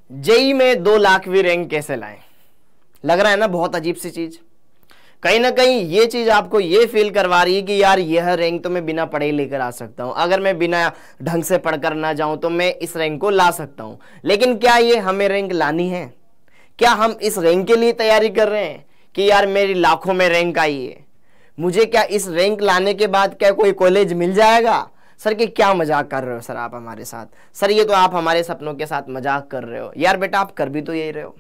JEE में 2 लाखवीं rank कैसे लाएं? लग रहा है ना बहुत अजीब सी चीज। कहीं ना कहीं ये चीज आपको ये फील करवा रही है कि यार यह रैंक तो मैं बिना पढ़े ही लेकर आ सकता हूं, अगर मैं बिना ढंग से पढ़कर ना जाऊं तो मैं इस रैंक को ला सकता हूं। लेकिन क्या ये हमें रैंक लानी है? क्या हम इस रैंक के लिए तैयारी कर रहे हैं कि यार मेरी लाखों में रैंक आई है, मुझे क्या इस रैंक लाने के बाद क्या कोई कॉलेज मिल जाएगा? सर कि क्या मजाक कर रहे हो सर आप हमारे साथ? सर ये तो आप हमारे सपनों के साथ मजाक कर रहे हो। यार बेटा आप कर भी तो यही रहे हो।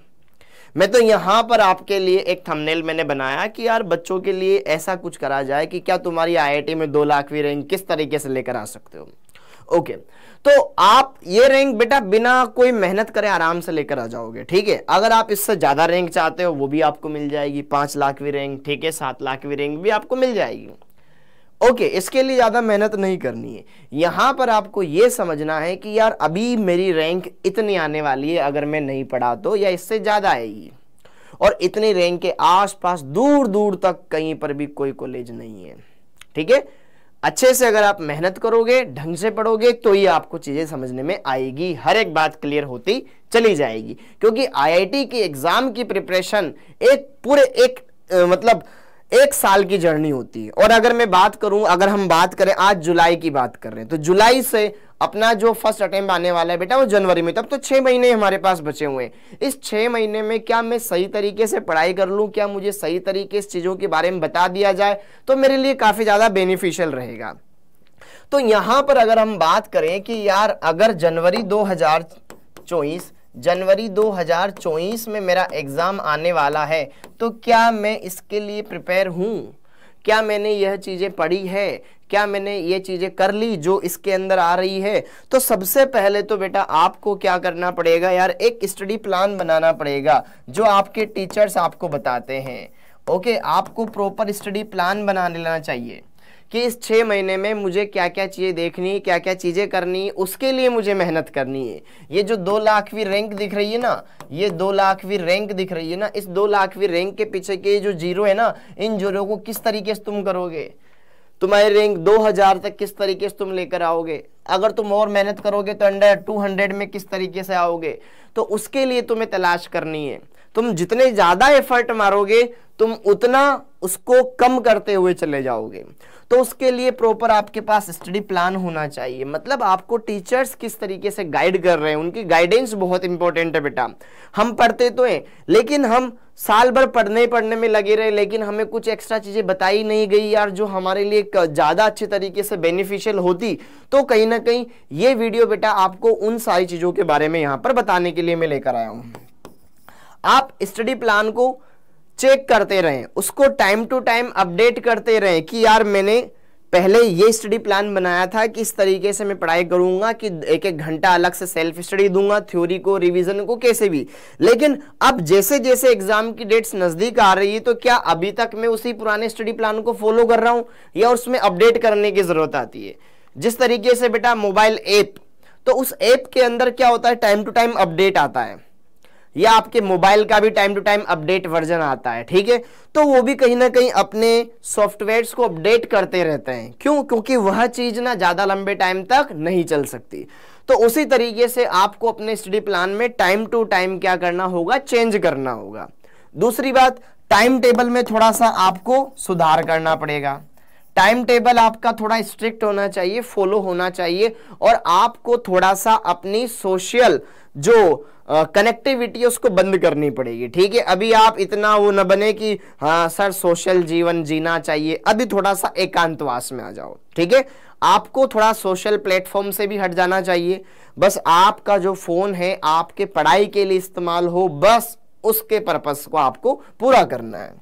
मैं तो यहां पर आपके लिए एक थंबनेल मैंने बनाया कि यार बच्चों के लिए ऐसा कुछ करा जाए कि क्या तुम्हारी आईआईटी में 2 लाखवीं रैंक किस तरीके से लेकर आ सकते हो। ओके, तो आप ये रैंक बेटा बिना कोई मेहनत करे आराम से लेकर आ जाओगे, ठीक है। अगर आप इससे ज्यादा रैंक चाहते हो वो भी आपको मिल जाएगी, 5 लाखवीं रैंक, ठीक है, 7 लाखवीं रैंक भी आपको मिल जाएगी। ओके, इसके लिए ज्यादा मेहनत नहीं करनी है। यहां पर आपको यह समझना है कि यार अभी मेरी रैंक इतनी आने वाली है, अगर मैं नहीं पढ़ा तो, या इससे ज्यादा आएगी, और इतनी रैंक के आसपास दूर दूर तक कहीं पर भी कोई कॉलेज नहीं है, ठीक है। अच्छे से अगर आप मेहनत करोगे, ढंग से पढ़ोगे, तो ये आपको चीजें समझने में आएगी, हर एक बात क्लियर होती चली जाएगी। क्योंकि आईआईटी की एग्जाम की प्रिपरेशन एक पूरे मतलब 1 साल की जर्नी होती है। और अगर मैं बात करूं, अगर हम बात करें, आज जुलाई की बात कर रहे हैं, तो जुलाई से अपना जो फर्स्ट अटेम्प्ट आने वाला है बेटा वो जनवरी में, तब तो 6 महीने हमारे पास बचे हुए हैं। इस 6 महीने में क्या मैं सही तरीके से पढ़ाई कर लूं, क्या मुझे सही तरीके से चीजों के बारे में बता दिया जाए तो मेरे लिए काफी ज्यादा बेनिफिशियल रहेगा। तो यहां पर अगर हम बात करें कि यार अगर जनवरी 2024 में मेरा एग्जाम आने वाला है, तो क्या मैं इसके लिए प्रिपेयर हूं? क्या मैंने यह चीजें पढ़ी है? क्या मैंने ये चीजें कर ली जो इसके अंदर आ रही है? तो सबसे पहले तो बेटा आपको क्या करना पड़ेगा यार, एक स्टडी प्लान बनाना पड़ेगा जो आपके टीचर्स आपको बताते हैं। ओके, आपको प्रॉपर स्टडी प्लान बना लेना चाहिए कि इस 6 महीने में मुझे क्या क्या चीजें देखनी, क्या क्या चीजें करनी, उसके लिए मुझे मेहनत करनी है। ये जो 2 लाखवीं रैंक दिख रही है ना, ये 2 लाखवीं रैंक दिख रही है ना, इस 2 लाखवीं रैंक के पीछे के जो जीरो है ना, इन जीरो को किस तरीके से तुम करोगे, तुम्हारी रैंक 2000 तक किस तरीके से तुम लेकर आओगे, अगर तुम और मेहनत करोगे तो अंडर 200 में किस तरीके से आओगे, तो उसके लिए तुम्हें तलाश करनी है। तुम जितने ज्यादा एफर्ट मारोगे तुम उतना उसको कम करते हुए चले जाओगे। तो उसके लिए प्रॉपर आपके पास स्टडी प्लान होना चाहिए। मतलब आपको टीचर्स किस तरीके से गाइड कर रहे हैं, उनकी गाइडेंस बहुत इंपॉर्टेंट है बेटा। हम पढ़ते तो हैं लेकिन हम साल भर पढ़ने में लगे रहे, लेकिन हमें कुछ एक्स्ट्रा चीजें बताई नहीं गई यार जो हमारे लिए ज्यादा अच्छे तरीके से बेनिफिशियल होती। तो कहीं ना कहीं ये वीडियो बेटा आपको उन सारी चीजों के बारे में यहां पर बताने के लिए मैं लेकर आया हूं। आप स्टडी प्लान को चेक करते रहें, उसको टाइम टू टाइम अपडेट करते रहें कि यार मैंने पहले ये स्टडी प्लान बनाया था कि इस तरीके से मैं पढ़ाई करूंगा कि 1-1 घंटा अलग से सेल्फ स्टडी दूंगा, थ्योरी को, रिवीजन को, कैसे भी। लेकिन अब जैसे जैसे एग्जाम की डेट्स नजदीक आ रही है तो क्या अभी तक मैं उसी पुराने स्टडी प्लान को फॉलो कर रहा हूं या उसमें अपडेट करने की जरूरत आती है। जिस तरीके से बेटा मोबाइल ऐप, तो उस ऐप के अंदर क्या होता है, टाइम टू टाइम अपडेट आता है, या आपके मोबाइल का भी time to time update version आता है, ठीक है। तो वो भी कहीं ना कहीं अपने सॉफ्टवेयर्स को अपडेट करते रहते हैं। क्यों? क्योंकि वह चीज ना ज्यादा लंबे टाइम तक नहीं चल सकती। तो उसी तरीके से आपको अपने स्टडी प्लान में टाइम टू टाइम क्या करना होगा, चेंज करना होगा। दूसरी बात, टाइम टेबल में थोड़ा सा आपको सुधार करना पड़ेगा। टाइम टेबल आपका थोड़ा स्ट्रिक्ट होना चाहिए, फॉलो होना चाहिए, और आपको थोड़ा सा अपनी सोशल जो कनेक्टिविटी है उसको बंद करनी पड़ेगी, ठीक है। अभी आप इतना वो न बने कि हाँ सर सोशल जीवन जीना चाहिए, अभी थोड़ा सा एकांतवास में आ जाओ, ठीक है। आपको थोड़ा सोशल प्लेटफॉर्म से भी हट जाना चाहिए। बस आपका जो फोन है आपके पढ़ाई के लिए इस्तेमाल हो, बस उसके पर्पस को आपको पूरा करना है।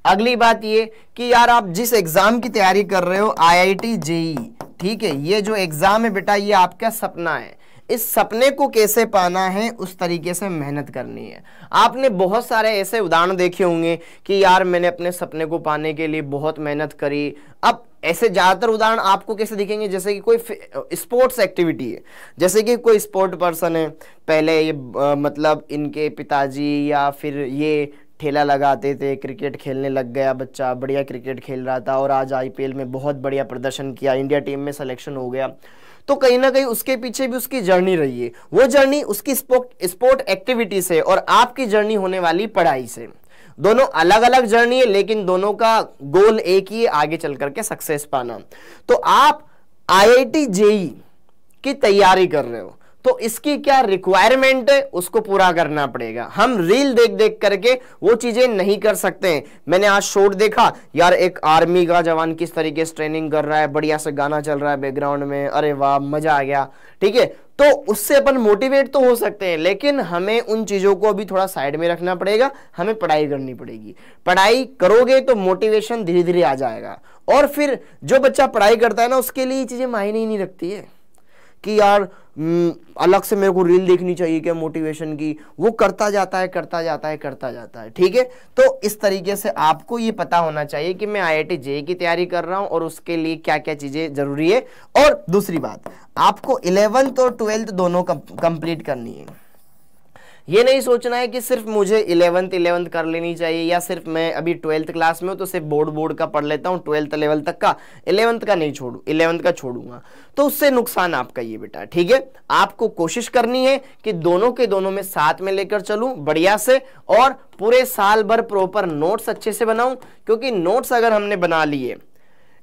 अगली बात ये कि यार आप जिस एग्जाम की तैयारी कर रहे हो, आईआईटी जेई, ठीक है, ये जो एग्जाम है बेटा ये आपका सपना है। इस सपने को कैसे पाना है, उस तरीके से मेहनत करनी है। आपने बहुत सारे ऐसे उदाहरण देखे होंगे कि यार मैंने अपने सपने को पाने के लिए बहुत मेहनत करी। अब ऐसे ज्यादातर उदाहरण आपको कैसे दिखेंगे, जैसे कि कोई स्पोर्ट्स एक्टिविटी है, जैसे कि कोई स्पोर्ट पर्सन है, पहले ये मतलब इनके पिताजी या फिर ये, ठेला लगाते थे, क्रिकेट खेलने लग गया बच्चा, बढ़िया क्रिकेट खेल रहा था और आज आईपीएल में बहुत बढ़िया प्रदर्शन किया, इंडिया टीम में सिलेक्शन हो गया। तो कहीं ना कहीं उसके पीछे भी उसकी जर्नी रही है, वो जर्नी उसकी स्पोर्ट एक्टिविटी से और आपकी जर्नी होने वाली पढ़ाई से। दोनों अलग अलग जर्नी है, लेकिन दोनों का गोल एक ही है, आगे चल करके सक्सेस पाना। तो आप आईआईटी जेईई की तैयारी कर रहे हो तो इसकी क्या रिक्वायरमेंट है, उसको पूरा करना पड़ेगा। हम रील देख देख करके वो चीजें नहीं कर सकते हैं। मैंने आज शॉर्ट देखा यार, एक आर्मी का जवान किस तरीके से ट्रेनिंग कर रहा है, बढ़िया से गाना चल रहा है बैकग्राउंड में, अरे वाह मजा आ गया, ठीक है। तो उससे अपन मोटिवेट तो हो सकते हैं, लेकिन हमें उन चीजों को अभी थोड़ा साइड में रखना पड़ेगा, हमें पढ़ाई करनी पड़ेगी। पढ़ाई करोगे तो मोटिवेशन धीरे धीरे आ जाएगा। और फिर जो बच्चा पढ़ाई करता है ना, उसके लिए ये चीजें मायने ही नहीं रखती है कि यार अलग से मेरे को रील देखनी चाहिए क्या मोटिवेशन की, वो करता जाता है करता जाता है करता जाता है, ठीक है। तो इस तरीके से आपको ये पता होना चाहिए कि मैं आईआईटी जेईई की तैयारी कर रहा हूं और उसके लिए क्या क्या चीजें जरूरी है। और दूसरी बात, आपको 11th और 12th दोनों कंप्लीट करनी है। ये नहीं सोचना है कि सिर्फ मुझे 11th कर लेनी चाहिए, या सिर्फ मैं अभी 12th क्लास में हूं तो सिर्फ बोर्ड का पढ़ लेता हूं 12th लेवल तक का, 11th का नहीं छोड़ू, 11th का छोड़ूंगा, तो उससे नुकसान आपका ये बेटा, ठीक है। आपको कोशिश करनी है कि दोनों के दोनों में साथ में लेकर चलूं बढ़िया से, और पूरे साल भर प्रॉपर नोट्स अच्छे से बनाऊं, क्योंकि नोट्स अगर हमने बना लिए,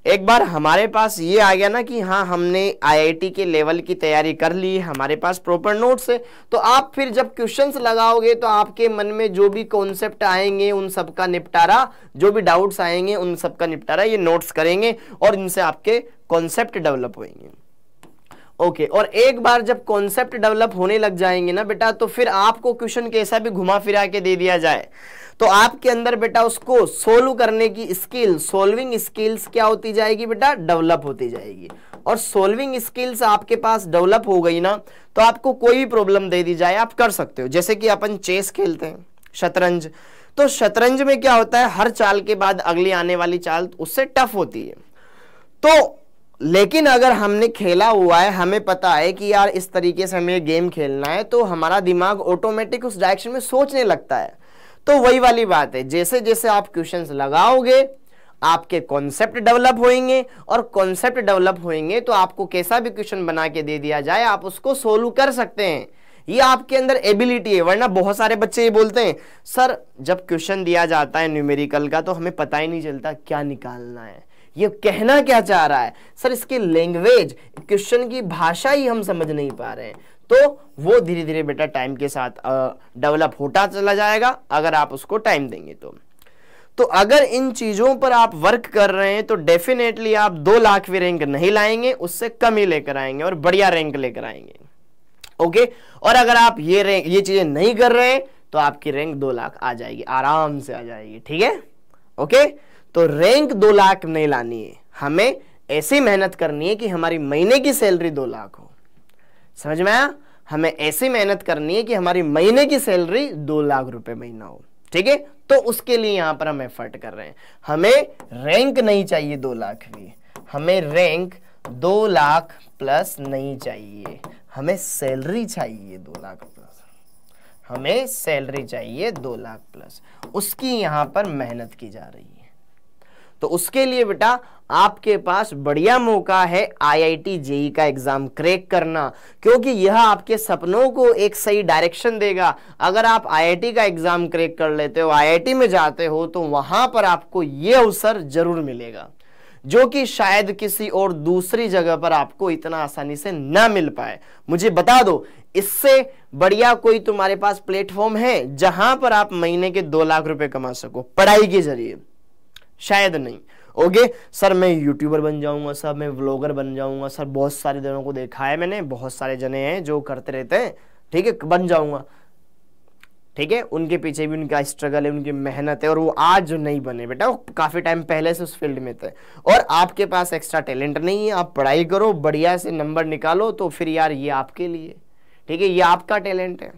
एक बार हमारे पास ये आ गया ना कि हाँ हमने आईआईटी के लेवल की तैयारी कर ली, हमारे पास प्रॉपर नोट्स है, तो आप फिर जब क्वेश्चंस लगाओगे तो आपके मन में जो भी कॉन्सेप्ट आएंगे उन सब का निपटारा, जो भी डाउट्स आएंगे उन सब का निपटारा ये नोट्स करेंगे और इनसे आपके कॉन्सेप्ट डेवलप होंगे। ओके, और एक बार जब कॉन्सेप्ट डेवलप होने लग जाएंगे ना बेटा, तो फिर आपको क्वेश्चन कैसा भी घुमा फिरा के दे दिया जाए तो आपके अंदर बेटा उसको सोल्व करने की स्किल, सोल्विंग स्किल्स क्या होती जाएगी बेटा, डेवलप होती जाएगी। और सोल्विंग स्किल्स आपके पास डेवलप हो गई ना, तो आपको कोई भी प्रॉब्लम दे दी जाए आप कर सकते हो। जैसे कि अपन चेस खेलते हैं, शतरंज, तो शतरंज में क्या होता है, हर चाल के बाद अगली आने वाली चाल उससे टफ होती है। तो लेकिन अगर हमने खेला हुआ है, हमें पता है कि यार इस तरीके से हमें गेम खेलना है, तो हमारा दिमाग ऑटोमेटिक उस डायरेक्शन में सोचने लगता है। तो वही वाली बात है, जैसे जैसे आप क्वेश्चंस लगाओगे आपके कॉन्सेप्ट डेवलप होंगे, और कॉन्सेप्ट डेवलप होंगे तो आपको कैसा भी क्वेश्चन बना के दे दिया जाए आप उसको सोल्व कर सकते हैं। ये आपके अंदर एबिलिटी है। वरना बहुत सारे बच्चे ये बोलते हैं सर जब क्वेश्चन दिया जाता है न्यूमेरिकल का तो हमें पता ही नहीं चलता क्या निकालना है, ये कहना क्या चाह रहा है सर, इसकी लैंग्वेज, क्वेश्चन की भाषा ही हम समझ नहीं पा रहे हैं। तो वो धीरे धीरे बेटा टाइम के साथ डेवलप होता चला जाएगा अगर आप उसको टाइम देंगे तो अगर इन चीजों पर आप वर्क कर रहे हैं तो डेफिनेटली आप 2 लाख भी रैंक नहीं लाएंगे, उससे कम ही लेकर आएंगे और बढ़िया रैंक लेकर आएंगे। ओके, और अगर आप ये चीजें नहीं कर रहे हैं तो आपकी रैंक 2 लाख आ जाएगी, आराम से आ जाएगी, ठीक है। ओके, तो रैंक 2 लाख नहीं लानी है, हमें ऐसी मेहनत करनी है कि हमारी महीने की सैलरी 2 लाख हो। समझ में आया? हमें ऐसी मेहनत करनी है कि हमारी महीने की सैलरी 2 लाख रुपए महीना हो, ठीक है। तो उसके लिए यहां पर हम एफर्ट कर रहे हैं। हमें रैंक नहीं चाहिए 2 लाख भी, हमें रैंक 2 लाख प्लस नहीं चाहिए, हमें सैलरी चाहिए 2 लाख प्लस, हमें सैलरी चाहिए 2 लाख प्लस, उसकी यहां पर मेहनत की जा रही है। तो उसके लिए बेटा आपके पास बढ़िया मौका है आईआईटी जेईई का एग्जाम क्रैक करना, क्योंकि यह आपके सपनों को एक सही डायरेक्शन देगा। अगर आप आईआईटी का एग्जाम क्रैक कर लेते हो, आईआईटी में जाते हो, तो वहां पर आपको यह अवसर जरूर मिलेगा जो कि शायद किसी और दूसरी जगह पर आपको इतना आसानी से ना मिल पाए। मुझे बता दो, इससे बढ़िया कोई तुम्हारे पास प्लेटफॉर्म है जहां पर आप महीने के 2 लाख रुपए कमा सको पढ़ाई के जरिए? शायद नहीं। ओके सर, मैं यूट्यूबर बन जाऊंगा सर, मैं व्लॉगर बन जाऊंगा सर, बहुत सारे जनों को देखा है मैंने, बहुत सारे जने हैं जो करते रहते हैं, ठीक है, बन जाऊंगा, ठीक है। उनके पीछे भी उनका स्ट्रगल है, उनकी मेहनत है, और वो आज जो नहीं बने बेटा, वो काफी टाइम पहले से उस फील्ड में थे। और आपके पास एक्स्ट्रा टैलेंट नहीं है, आप पढ़ाई करो, बढ़िया से नंबर निकालो, तो फिर यार ये आपके लिए, ठीक है, ये आपका टैलेंट है,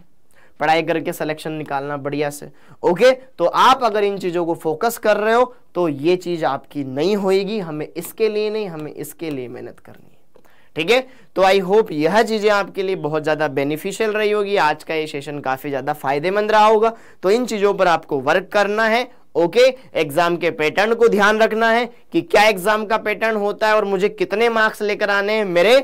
पढ़ाई करके सिलेक्शन निकालना बढ़िया से। ओके, तो आप अगर इन चीजों को फोकस कर रहे हो तो ये चीज आपकी नहीं होएगी। हमें इसके लिए नहीं, हमें इसके लिए मेहनत करनी है, ठीक है। तो आई होप यह चीजें आपके लिए बहुत ज्यादा बेनिफिशियल रही होगी, आज का ये सेशन काफी ज्यादा फायदेमंद रहा होगा। तो इन चीजों पर आपको वर्क करना है। ओके, एग्जाम के पैटर्न को ध्यान रखना है कि क्या एग्जाम का पैटर्न होता है और मुझे कितने मार्क्स लेकर आने हैं मेरे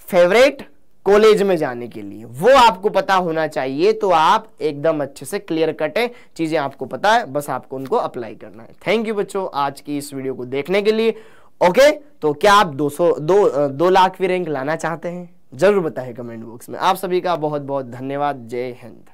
फेवरेट कॉलेज में जाने के लिए, वो आपको पता होना चाहिए। तो आप एकदम अच्छे से क्लियर कट है, चीजें आपको पता है, बस आपको उनको अप्लाई करना है। थैंक यू बच्चों आज की इस वीडियो को देखने के लिए। ओके, तो क्या आप 2 लाख की रैंक लाना चाहते हैं? जरूर बताएं कमेंट बॉक्स में। आप सभी का बहुत बहुत धन्यवाद। जय हिंद।